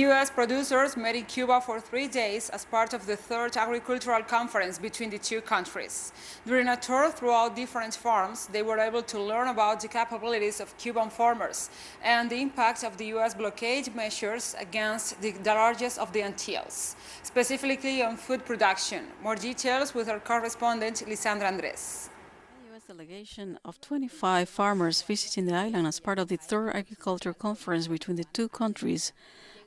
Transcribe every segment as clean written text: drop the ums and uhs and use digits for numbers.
U.S. producers met in Cuba for 3 days as part of the third agricultural conference between the two countries. During a tour throughout different farms, they were able to learn about the capabilities of Cuban farmers and the impact of the U.S. blockade measures against the largest of the Antilles, specifically on food production. More details with our correspondent, Lisandra Andres. A delegation of 25 farmers visiting the island as part of the third agriculture conference between the two countries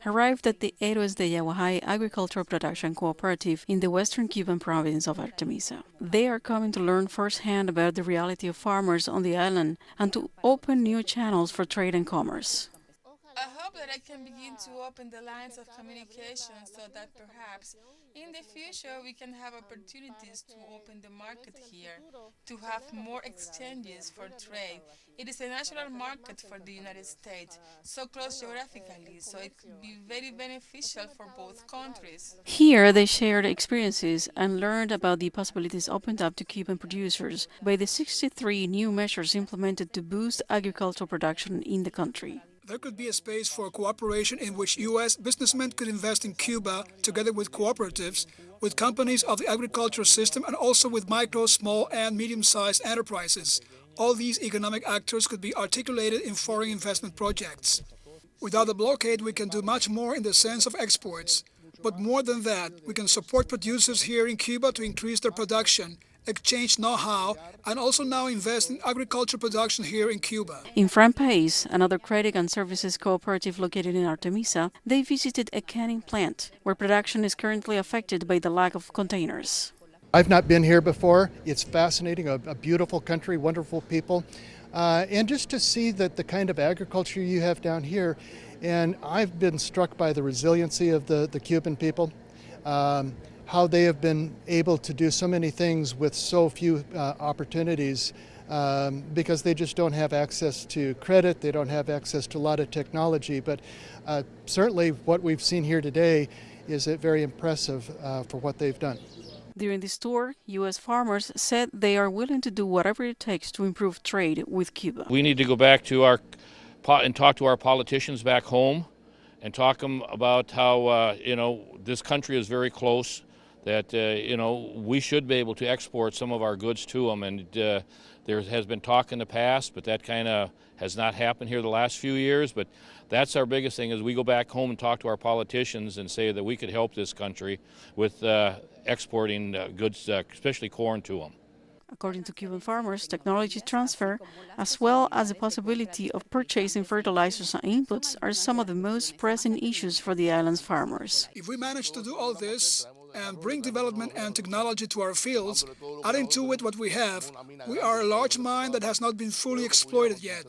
arrived at the Héroes de Yaguajay Agricultural Production Cooperative in the western Cuban province of Artemisa. They are coming to learn firsthand about the reality of farmers on the island and to open new channels for trade and commerce. I hope that I can begin to open the lines of communication so that perhaps in the future we can have opportunities to open the market here, to have more exchanges for trade. It is a natural market for the United States, so close geographically, so it could be very beneficial for both countries. Here they shared experiences and learned about the possibilities opened up to Cuban producers by the 63 new measures implemented to boost agricultural production in the country. There could be a space for cooperation in which U.S. businessmen could invest in Cuba together with cooperatives, with companies of the agricultural system, and also with micro, small, and medium-sized enterprises. All these economic actors could be articulated in foreign investment projects. Without the blockade, we can do much more in the sense of exports. But more than that, we can support producers here in Cuba to increase their production, exchange know-how, and also now invest in agriculture production here in Cuba. In Fran País, another credit and services cooperative located in Artemisa, they visited a canning plant where production is currently affected by the lack of containers. I've not been here before. It's fascinating, a beautiful country, wonderful people, and just to see that the kind of agriculture you have down here, and I've been struck by the resiliency of the Cuban people. How they have been able to do so many things with so few opportunities because they just don't have access to credit, they don't have access to a lot of technology, but certainly what we've seen here today is very impressive for what they've done. During this tour, U.S. farmers said they are willing to do whatever it takes to improve trade with Cuba. We need to go back to and talk to our politicians back home and talk to them about how, this country is very close, that, we should be able to export some of our goods to them. And there has been talk in the past, but that kind of has not happened here the last few years. But that's our biggest thing, is we go back home and talk to our politicians and say that we could help this country with exporting goods, especially corn, to them. According to Cuban farmers, technology transfer, as well as the possibility of purchasing fertilizers and inputs, are some of the most pressing issues for the island's farmers. If we manage to do all this and bring development and technology to our fields, adding to it what we have, we are a large mine that has not been fully exploited yet.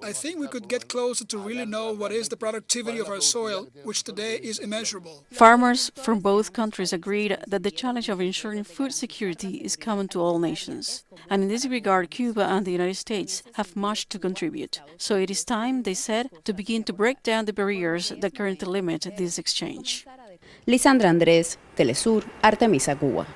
I think we could get closer to really know what is the productivity of our soil, which today is immeasurable. Farmers from both countries agreed that the challenge of ensuring food security is common to all nations. And in this regard, Cuba and the United States have much to contribute. So it is time, they said, to begin to break down the barriers that currently limit this exchange. Lisandra Andres, teleSUR, Artemisa, Cuba.